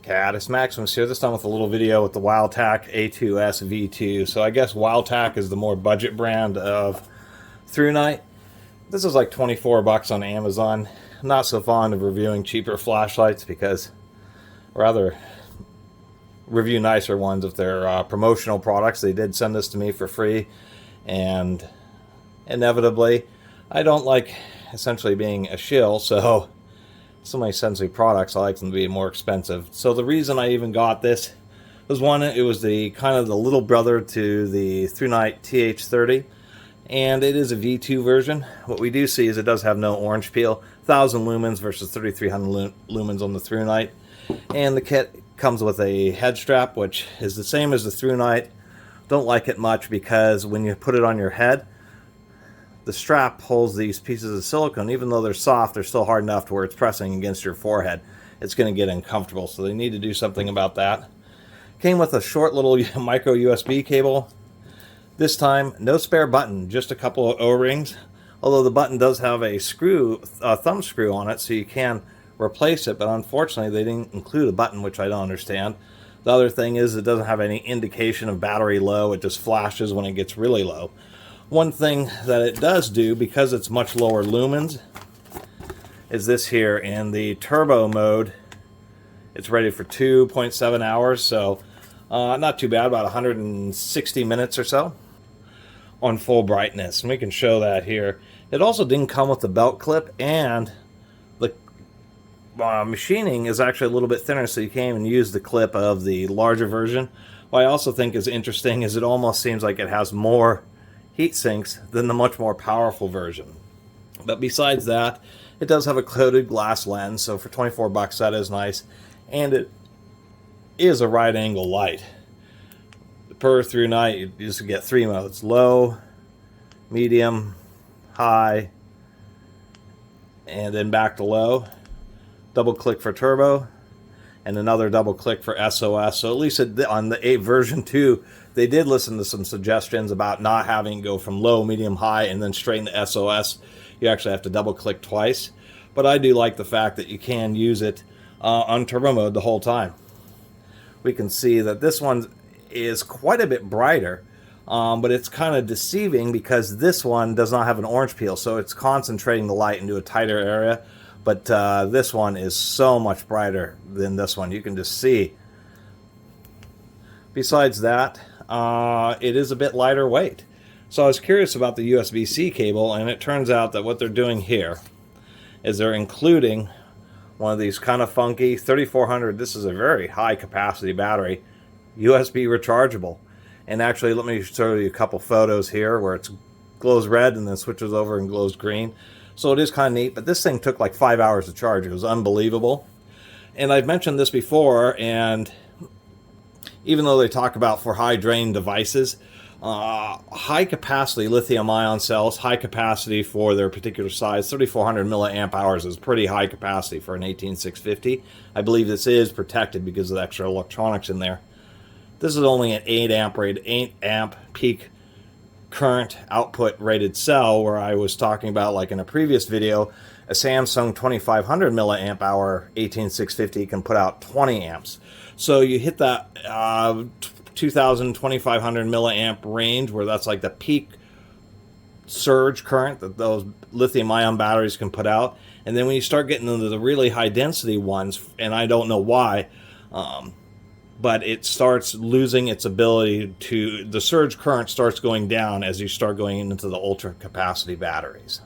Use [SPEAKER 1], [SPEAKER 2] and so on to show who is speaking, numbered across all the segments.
[SPEAKER 1] Catus, Maximus here, this time with a little video with the Wowtac A2S V2. So I guess Wowtac is the more budget brand of through night. This is like 24 bucks on Amazon. I'm not so fond of reviewing cheaper flashlights because I'd rather review nicer ones if they're promotional products. They did send this to me for free, and inevitably I don't like essentially being a shill, so many sensory products, I like them to be more expensive. So the reason I even got this was, one, it was the kind of the little brother to the Through Night TH30, and it is a V2 version. What we do see is it does have no orange peel, 1000 lumens versus 3300 lumens on the Through Night, and the kit comes with a head strap, which is the same as the Through Night. Don't like it much because when you put it on your head, the strap holds these pieces of silicone. Even though they're soft, they're still hard enough to where it's pressing against your forehead. It's going to get uncomfortable, so they need to do something about that. Came with a short little micro USB cable. This time, no spare button, just a couple of O-rings. Although the button does have a thumb screw on it, so you can replace it, but unfortunately they didn't include a button, which I don't understand. The other thing is it doesn't have any indication of battery low. It just flashes when it gets really low. One thing that it does do, because it's much lower lumens, is this here. In the turbo mode, it's rated for 2.7 hours, so not too bad, about 160 minutes or so on full brightness, and we can show that here. It also didn't come with the belt clip, and the machining is actually a little bit thinner, so you can't even use the clip of the larger version. What I also think is interesting is it almost seems like it has more heat sinks than the much more powerful version. But besides that, it does have a coated glass lens, so for 24 bucks that is nice, and it is a right angle light. Per Through Night, you just get 3 modes: low, medium, high, and then back to low. Double click for turbo, and another double click for SOS. So at least on the 8 version 2, they did listen to some suggestions about not having to go from low, medium, high, and then straight into SOS. You actually have to double click twice. But I do like the fact that you can use it on turbo mode the whole time. We can see that this one is quite a bit brighter, but it's kind of deceiving because this one does not have an orange peel, so it's concentrating the light into a tighter area. But this one is so much brighter than this one. You can just see. Besides that, it is a bit lighter weight. So I was curious about the USB-C cable, and it turns out that what they're doing here is they're including one of these kind of funky 3400. This is a very high capacity battery, USB rechargeable. And actually, let me show you a couple photos here where it glows red and then switches over and glows green. So it is kind of neat, but this thing took like 5 hours to charge. It was unbelievable. And I've mentioned this before, and even though they talk about for high drain devices, high capacity lithium ion cells, high capacity for their particular size, 3400 milliamp hours is pretty high capacity for an 18650. I believe this is protected because of the extra electronics in there. This is only an 8 amp peak current output rated cell, where I was talking about, like in a previous video, a Samsung 2500 milliamp hour 18650 can put out 20 amps. So you hit that 2000 2500 milliamp range, where that's like the peak surge current that those lithium ion batteries can put out. And then when you start getting into the really high density ones, and I don't know why, but it starts losing its ability to, the surge current starts going down as you start going into the ultra capacity batteries.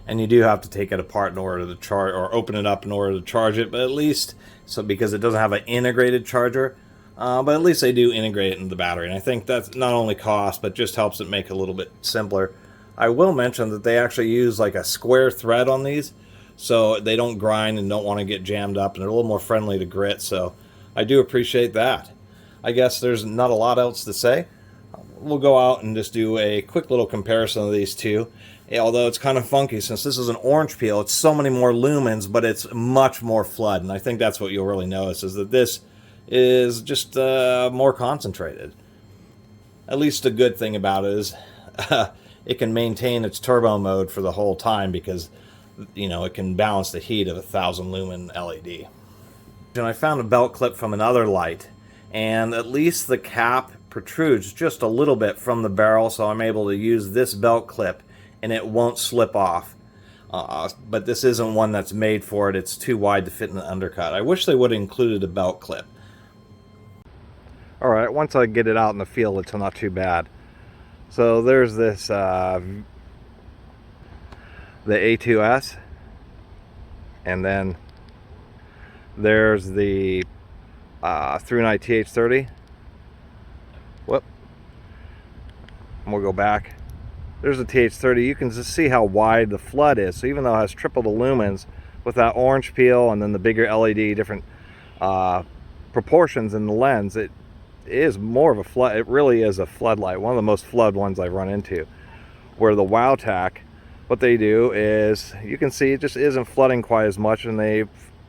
[SPEAKER 1] And you do have to take it apart in order to charge, or open it up in order to charge it, but at least, so because it doesn't have an integrated charger, but at least they do integrate it into the battery. And I think that's not only cost, but just helps it make it a little bit simpler. I will mention that they actually use like a square thread on these, so they don't grind and don't want to get jammed up, and they're a little more friendly to grit, so I do appreciate that. I guess there's not a lot else to say. We'll go out and just do a quick little comparison of these two. Although it's kind of funky, since this is an orange peel, it's so many more lumens, but it's much more flood. And I think that's what you'll really notice, is that this is just more concentrated. At least a good thing about it is it can maintain its turbo mode for the whole time, because, you know, it can balance the heat of a 1000 lumen LED. And I found a belt clip from another light, and at least the cap protrudes just a little bit from the barrel, so I'm able to use this belt clip and it won't slip off. But this isn't one that's made for it. It's too wide to fit in the undercut. I wish they would have included a belt clip. Alright, once I get it out in the field, it's not too bad. So there's this, the A2S, and then there's the through night TH30. Whoop. And we'll go back. There's the TH30. You can just see how wide the flood is. So even though it has triple the lumens with that orange peel and then the bigger LED, different proportions in the lens, it is more of a flood. It really is a floodlight. One of the most flood ones I've run into. Where the Wowtac, what they do is, you can see it just isn't flooding quite as much, and they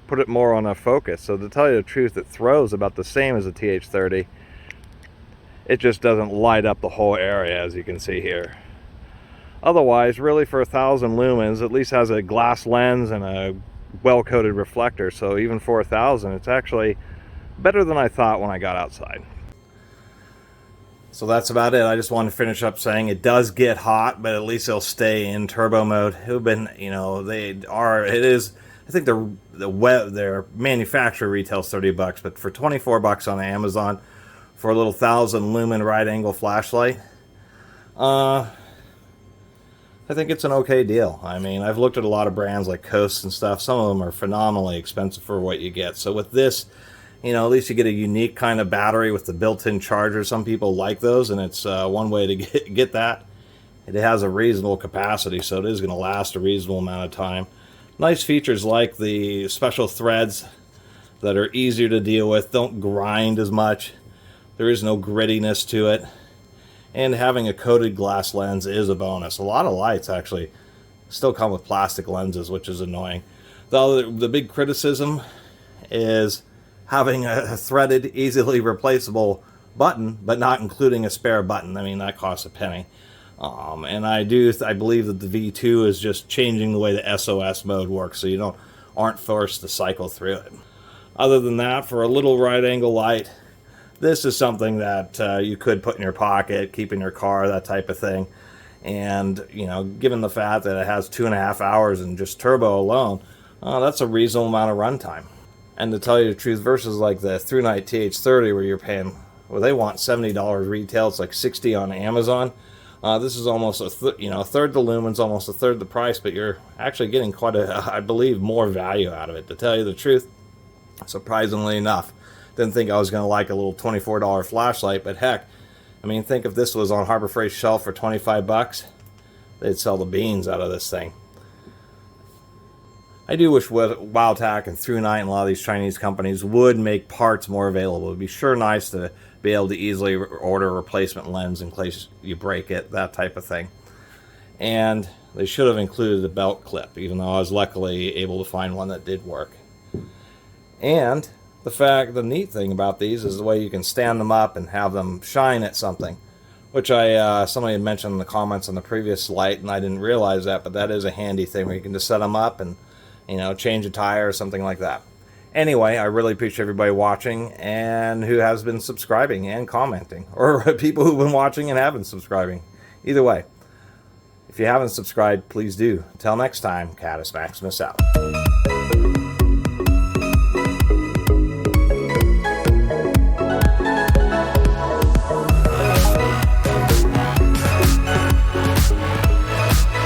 [SPEAKER 1] put it more on a focus. So to tell you the truth, it throws about the same as a TH30. It just doesn't light up the whole area, as you can see here. Otherwise, really, for 1,000 lumens, at least has a glass lens and a well-coated reflector. So even for 1,000, it's actually better than I thought when I got outside. So that's about it. I just wanted to finish up saying it does get hot, but at least it'll stay in turbo mode. It would been, you know, they are. It is. I think their manufacturer retails $30, but for $24 on Amazon for a little 1,000 lumen right angle flashlight, I think it's an okay deal. I mean, I've looked at a lot of brands like Catus and stuff. Some of them are phenomenally expensive for what you get. So with this, you know, at least you get a unique kind of battery with the built-in charger. Some people like those, and it's one way to get that. It has a reasonable capacity, so it is going to last a reasonable amount of time. Nice features like the special threads that are easier to deal with, don't grind as much. There is no grittiness to it. And having a coated glass lens is a bonus. A lot of lights actually still come with plastic lenses, which is annoying. Though the big criticism is having a threaded, easily replaceable button, but not including a spare button. I mean, that costs a penny. And I believe that the V2 is just changing the way the SOS mode works, so you aren't forced to cycle through it. Other than that, for a little right angle light, this is something that you could put in your pocket, keep in your car, that type of thing. And, you know, given the fact that it has 2.5 hours in just turbo alone, that's a reasonable amount of runtime. And to tell you the truth, versus like the through night TH30 where you're paying, well, they want $70 retail, it's like $60 on Amazon. This is almost a third the lumens, almost a third the price, but you're actually getting quite I believe, more value out of it. To tell you the truth, surprisingly enough, didn't think I was going to like a little $24 flashlight, but heck, I mean, think if this was on Harbor Freight shelf for $25, they'd sell the beans out of this thing. I do wish Wowtac and Through Night and a lot of these Chinese companies would make parts more available. It would be sure nice to be able to easily order a replacement lens in case you break it, that type of thing. And they should have included a belt clip, even though I was luckily able to find one that did work. And the neat thing about these is the way you can stand them up and have them shine at something, which somebody had mentioned in the comments on the previous light, and I didn't realize that, but that is a handy thing where you can just set them up and, you know, change a tire or something like that. Anyway, I really appreciate everybody watching and who has been subscribing and commenting, or people who've been watching and haven't subscribing. Either way, if you haven't subscribed, please do. Until next time, Catus Maximus out.